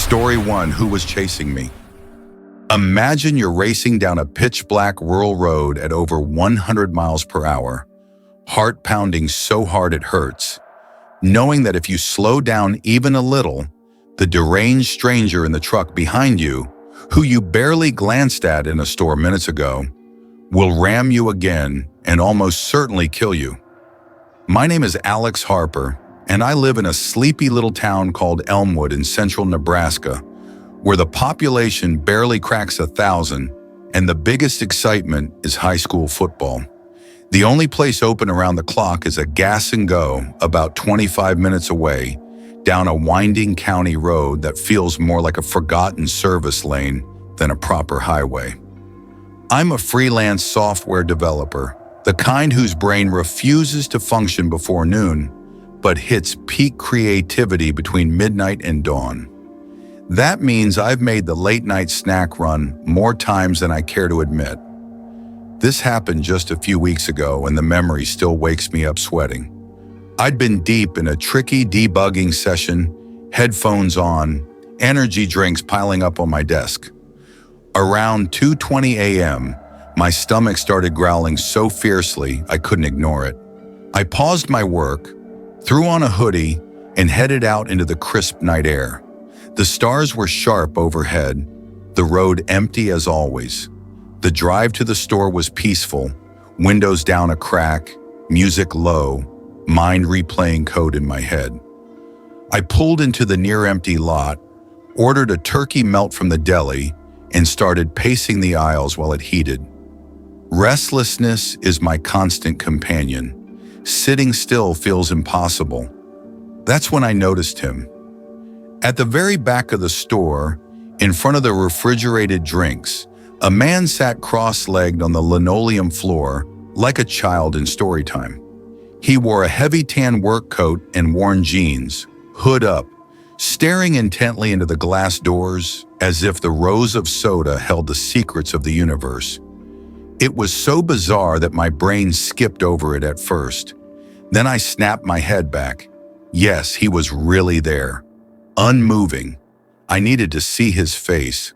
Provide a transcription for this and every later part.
Story 1. Who was chasing me? Imagine you're racing down a pitch-black rural road at over 100 miles per hour, heart pounding so hard it hurts, knowing that if you slow down even a little, the deranged stranger in the truck behind you, who you barely glanced at in a store minutes ago, will ram you again and almost certainly kill you. My name is Alex Harper, and I live in a sleepy little town called Elmwood in central Nebraska, where the population barely cracks 1,000 and the biggest excitement is high school football. The only place open around the clock is a gas and go about 25 minutes away down a winding county road that feels more like a forgotten service lane than a proper highway. I'm a freelance software developer, the kind whose brain refuses to function before noon, but hits peak creativity between midnight and dawn. That means I've made the late-night snack run more times than I care to admit. This happened just a few weeks ago, and the memory still wakes me up sweating. I'd been deep in a tricky debugging session, headphones on, energy drinks piling up on my desk. Around 2:20 a.m., my stomach started growling so fiercely I couldn't ignore it. I paused my work, threw on a hoodie, and headed out into the crisp night air. The stars were sharp overhead, the road empty as always. The drive to the store was peaceful, windows down a crack, music low, mind replaying code in my head. I pulled into the near-empty lot, ordered a turkey melt from the deli, and started pacing the aisles while it heated. Restlessness is my constant companion. Sitting still feels impossible. That's when I noticed him. At the very back of the store, in front of the refrigerated drinks, a man sat cross-legged on the linoleum floor like a child in story time. He wore a heavy tan work coat and worn jeans, hood up, staring intently into the glass doors as if the rows of soda held the secrets of the universe. It was so bizarre that my brain skipped over it at first. Then I snapped my head back. Yes, he was really there, unmoving. I needed to see his face.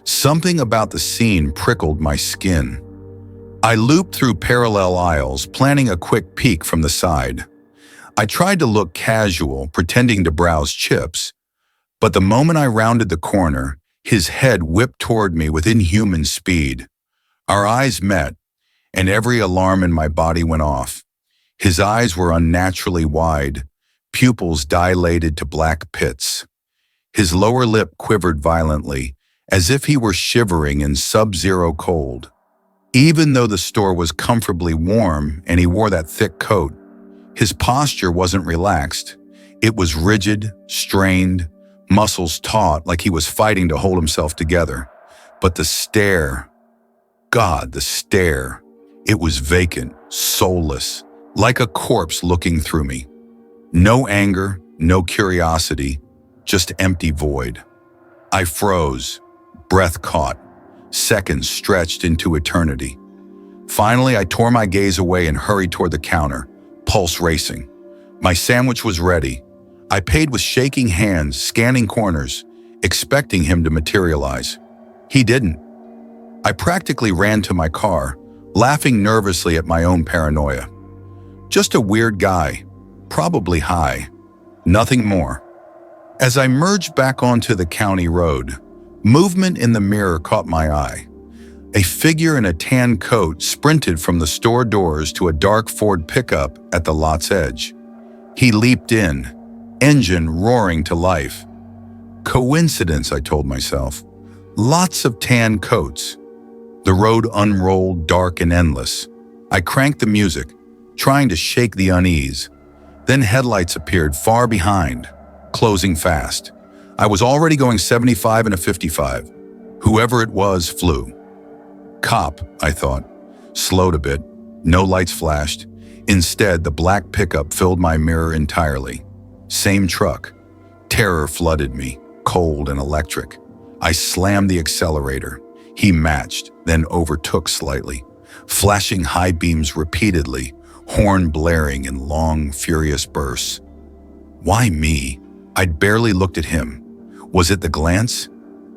Something about the scene prickled my skin. I looped through parallel aisles, planning a quick peek from the side. I tried to look casual, pretending to browse chips, but the moment I rounded the corner, his head whipped toward me with inhuman speed. Our eyes met, and every alarm in my body went off. His eyes were unnaturally wide, pupils dilated to black pits. His lower lip quivered violently, as if he were shivering in sub-zero cold. Even though the store was comfortably warm and he wore that thick coat, his posture wasn't relaxed. It was rigid, strained, muscles taut like he was fighting to hold himself together. But the stare, God, the stare. It was vacant, soulless, like a corpse looking through me. No anger, no curiosity, just empty void. I froze, breath caught, seconds stretched into eternity. Finally, I tore my gaze away and hurried toward the counter, pulse racing. My sandwich was ready. I paid with shaking hands, scanning corners, expecting him to materialize. He didn't. I practically ran to my car, laughing nervously at my own paranoia. Just a weird guy, probably high, nothing more. As I merged back onto the county road, movement in the mirror caught my eye. A figure in a tan coat sprinted from the store doors to a dark Ford pickup at the lot's edge. He leaped in, engine roaring to life. Coincidence, I told myself. Lots of tan coats. The road unrolled, dark and endless. I cranked the music, trying to shake the unease. Then headlights appeared far behind, closing fast. I was already going 75 and a 55. Whoever it was flew. Cop, I thought. Slowed a bit. No lights flashed. Instead, the black pickup filled my mirror entirely. Same truck. Terror flooded me, cold and electric. I slammed the accelerator. He matched, then overtook slightly, flashing high beams repeatedly, horn blaring in long, furious bursts. Why me? I'd barely looked at him. Was it the glance?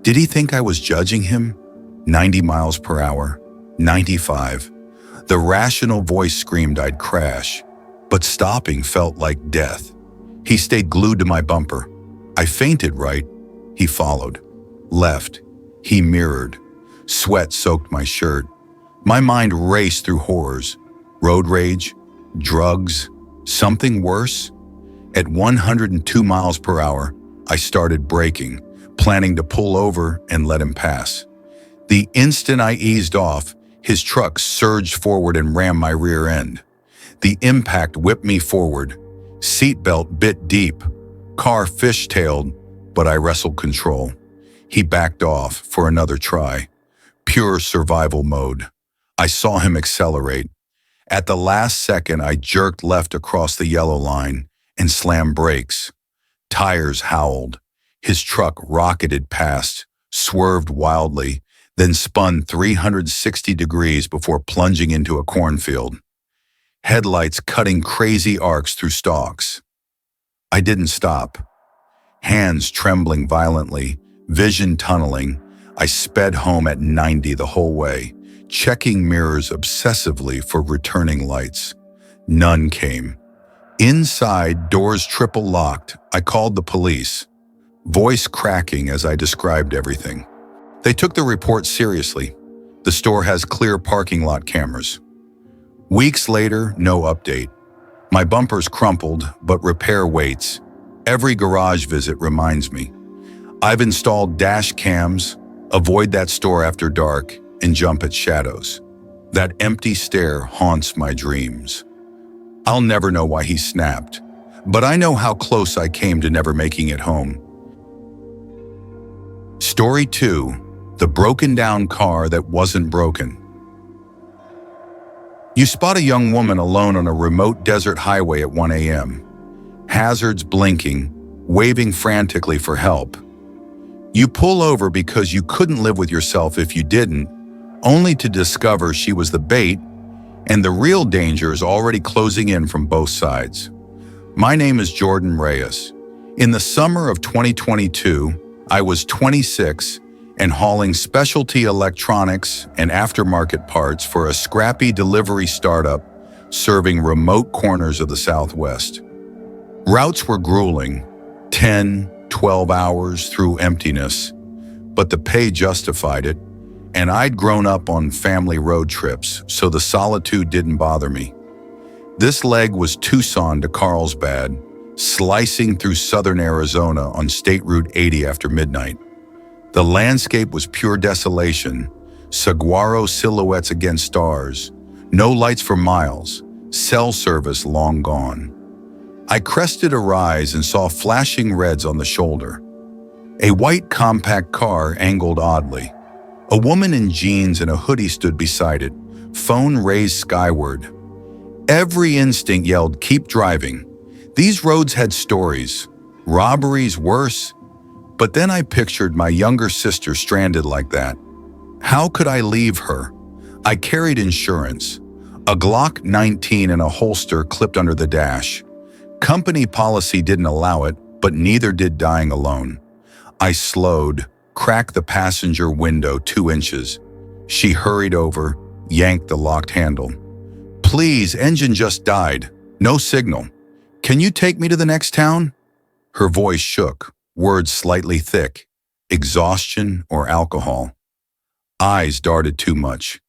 Did he think I was judging him? 90 miles per hour, 95. The rational voice screamed I'd crash, but stopping felt like death. He stayed glued to my bumper. I feinted right. He followed. Left. He mirrored. Sweat soaked my shirt. My mind raced through horrors. Road rage, drugs, something worse. At 102 miles per hour, I started braking, planning to pull over and let him pass. The instant I eased off, his truck surged forward and rammed my rear end. The impact whipped me forward. Seatbelt bit deep. Car fishtailed, but I wrestled control. He backed off for another try. Pure survival mode. I saw him accelerate. At the last second, I jerked left across the yellow line and slammed brakes. Tires howled. His truck rocketed past, swerved wildly, then spun 360 degrees before plunging into a cornfield. Headlights cutting crazy arcs through stalks. I didn't stop. Hands trembling violently, vision tunneling, I sped home at 90 the whole way, checking mirrors obsessively for returning lights. None came. Inside, doors triple locked, I called the police, voice cracking as I described everything. They took the report seriously. The store has clear parking lot cameras. Weeks later, no update. My bumper's crumpled, but repair waits. Every garage visit reminds me. I've installed dash cams, avoid that store after dark, and jump at shadows. That empty stare haunts my dreams. I'll never know why he snapped, but I know how close I came to never making it home. Story 2: The broken down car that wasn't broken. You spot a young woman alone on a remote desert highway at 1 a.m. Hazards blinking, waving frantically for help. You pull over because you couldn't live with yourself if you didn't, only to discover she was the bait, and the real danger is already closing in from both sides. My name is Jordan Reyes. In the summer of 2022, I was 26 and hauling specialty electronics and aftermarket parts for a scrappy delivery startup serving remote corners of the Southwest. Routes were grueling, 10, 12 hours through emptiness, but the pay justified it, and I'd grown up on family road trips, so the solitude didn't bother me. This leg was Tucson to Carlsbad, slicing through southern Arizona on State Route 80 after midnight. The landscape was pure desolation, saguaro silhouettes against stars, no lights for miles, cell service long gone. I crested a rise and saw flashing reds on the shoulder. A white compact car angled oddly. A woman in jeans and a hoodie stood beside it, phone raised skyward. Every instinct yelled, "Keep driving." These roads had stories, robberies worse, but then I pictured my younger sister stranded like that. How could I leave her? I carried insurance, a Glock 19 in a holster clipped under the dash. Company policy didn't allow it, but neither did dying alone. I slowed, cracked the passenger window 2 inches. She hurried over, yanked the locked handle. "Please, engine just died. No signal. Can you take me to the next town?" Her voice shook, words slightly thick. Exhaustion or alcohol. Eyes darted too much.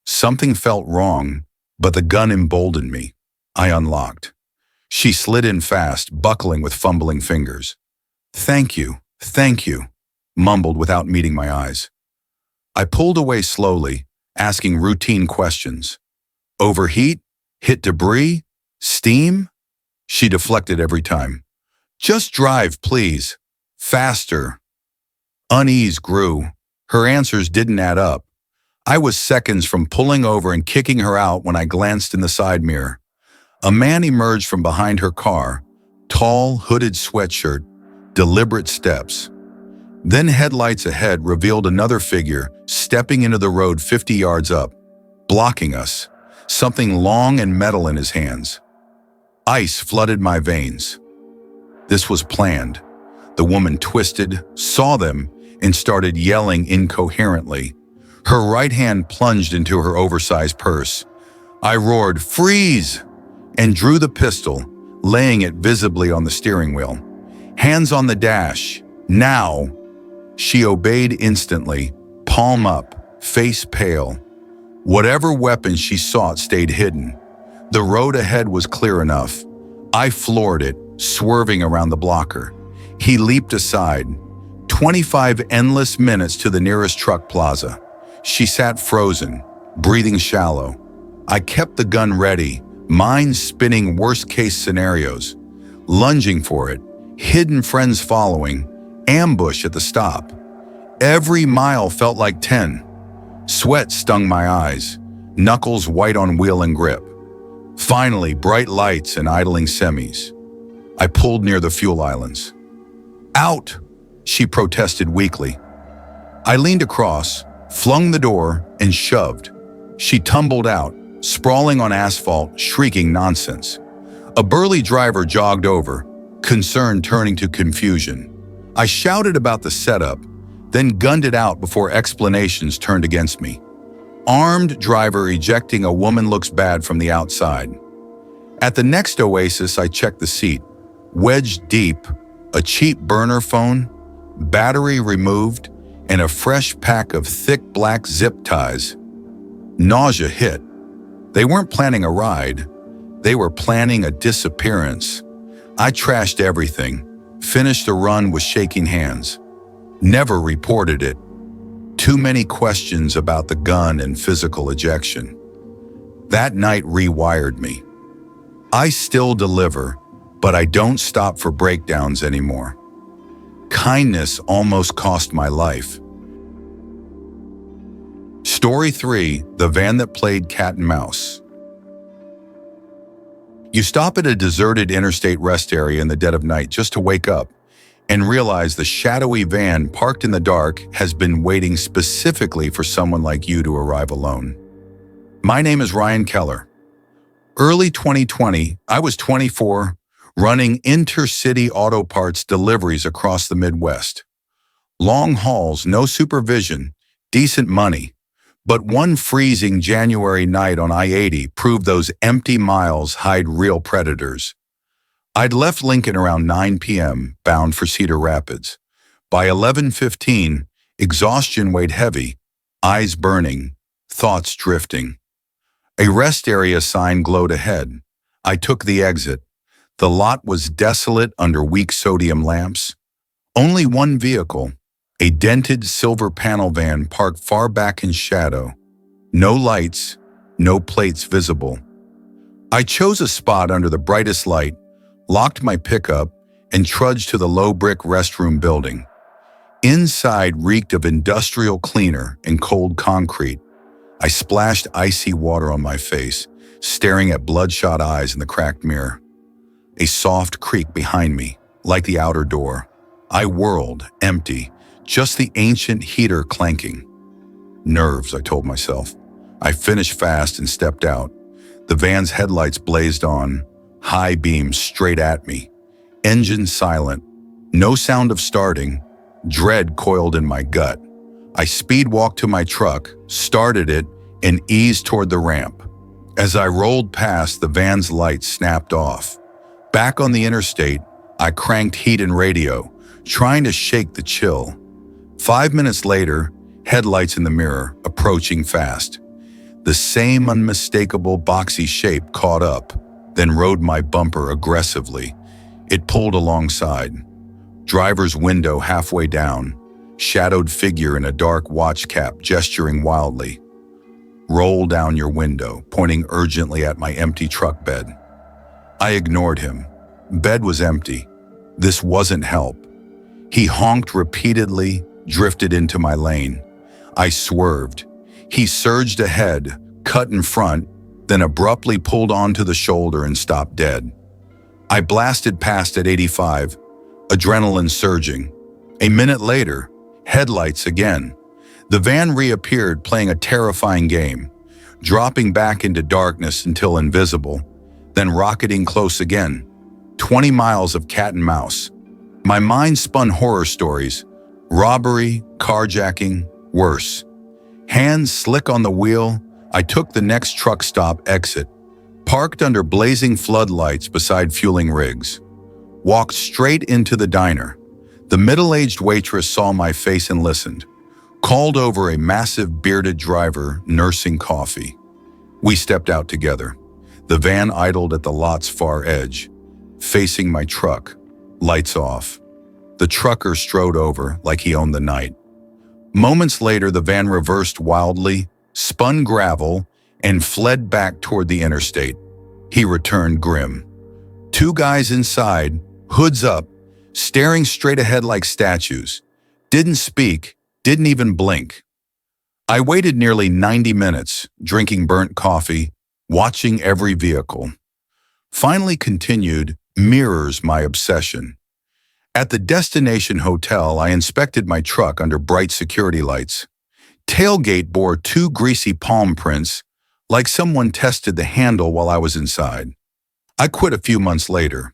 Something felt wrong, but the gun emboldened me. I unlocked. She slid in fast, buckling with fumbling fingers. Thank you," mumbled without meeting my eyes. I pulled away slowly, asking routine questions. "Overheat? Hit debris? Steam?" She deflected every time. "Just drive, please. Faster." Unease grew. Her answers didn't add up. I was seconds from pulling over and kicking her out when I glanced in the side mirror. A man emerged from behind her car, tall, hooded sweatshirt, deliberate steps. Then headlights ahead revealed another figure stepping into the road 50 yards up, blocking us, something long and metal in his hands. Ice flooded my veins. This was planned. The woman twisted, saw them, and started yelling incoherently. Her right hand plunged into her oversized purse. I roared, "Freeze!" and drew the pistol, laying it visibly on the steering wheel. "Hands on the dash. Now!" She obeyed instantly, palm up, face pale. Whatever weapon she sought stayed hidden. The road ahead was clear enough. I floored it, swerving around the blocker. He leaped aside. 25 endless minutes to the nearest truck plaza. She sat frozen, breathing shallow. I kept the gun ready, mind spinning worst-case scenarios. Lunging for it, hidden friends following, ambush at the stop. Every mile felt like 10. Sweat stung my eyes, knuckles white on wheel and grip. Finally, bright lights and idling semis. I pulled near the fuel islands. "Out!" she protested weakly. I leaned across, flung the door, and shoved. She tumbled out, sprawling on asphalt, shrieking nonsense. A burly driver jogged over, concern turning to confusion. I shouted about the setup, then gunned it out before explanations turned against me. Armed driver ejecting a woman looks bad from the outside. At the next oasis, I checked the seat. Wedged deep, a cheap burner phone, battery removed, and a fresh pack of thick black zip ties. Nausea hit. They weren't planning a ride. They were planning a disappearance. I trashed everything, finished the run with shaking hands. Never reported it. Too many questions about the gun and physical ejection. That night rewired me. I still deliver, but I don't stop for breakdowns anymore. Kindness almost cost my life. Story 3, the van that played cat and mouse. You stop at a deserted interstate rest area in the dead of night just to wake up and realize the shadowy van parked in the dark has been waiting specifically for someone like you to arrive alone. My name is Ryan Keller. Early 2020, I was 24, running intercity auto parts deliveries across the Midwest. Long hauls, no supervision, decent money. But one freezing January night on I-80 proved those empty miles hide real predators. I'd left Lincoln around 9 p.m., bound for Cedar Rapids. By 11:15, exhaustion weighed heavy, eyes burning, thoughts drifting. A rest area sign glowed ahead. I took the exit. The lot was desolate under weak sodium lamps. Only one vehicle, a dented silver panel van parked far back in shadow. No lights, no plates visible. I chose a spot under the brightest light, locked my pickup, and trudged to the low brick restroom building. Inside reeked of industrial cleaner and cold concrete. I splashed icy water on my face, staring at bloodshot eyes in the cracked mirror. A soft creak behind me, like the outer door. I whirled, empty, just the ancient heater clanking. Nerves, I told myself. I finished fast and stepped out. The van's headlights blazed on, high beams straight at me. Engine silent, no sound of starting, dread coiled in my gut. I speed walked to my truck, started it, and eased toward the ramp. As I rolled past, the van's lights snapped off. Back on the interstate, I cranked heat and radio, trying to shake the chill. 5 minutes later, headlights in the mirror, approaching fast. The same unmistakable boxy shape caught up, then rode my bumper aggressively. It pulled alongside. Driver's window halfway down, shadowed figure in a dark watch cap gesturing wildly. Roll down your window, pointing urgently at my empty truck bed. I ignored him. Bed was empty. This wasn't help. He honked repeatedly, drifted into my lane. I swerved. He surged ahead, cut in front, then abruptly pulled onto the shoulder and stopped dead. I blasted past at 85, adrenaline surging. A minute later, headlights again. The van reappeared, playing a terrifying game, dropping back into darkness until invisible, then rocketing close again. 20 miles of cat and mouse. My mind spun horror stories, robbery, carjacking, worse. Hands slick on the wheel, I took the next truck stop exit, parked under blazing floodlights beside fueling rigs. Walked straight into the diner. The middle-aged waitress saw my face and listened. Called over a massive bearded driver nursing coffee. We stepped out together. The van idled at the lot's far edge, facing my truck, lights off. The trucker strode over like he owned the night. Moments later, the van reversed wildly, spun gravel, and fled back toward the interstate. He returned grim. Two guys inside, hoods up, staring straight ahead like statues. Didn't speak, didn't even blink. I waited nearly 90 minutes, drinking burnt coffee, watching every vehicle. Finally continued, mirrors my obsession. At the destination hotel, I inspected my truck under bright security lights. Tailgate bore 2 greasy palm prints, like someone tested the handle while I was inside. I quit a few months later.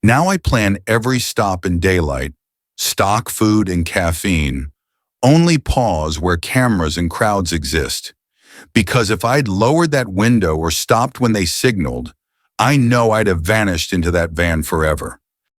Now I plan every stop in daylight, stock food and caffeine, only pause where cameras and crowds exist. Because if I'd lowered that window or stopped when they signaled, I know I'd have vanished into that van forever.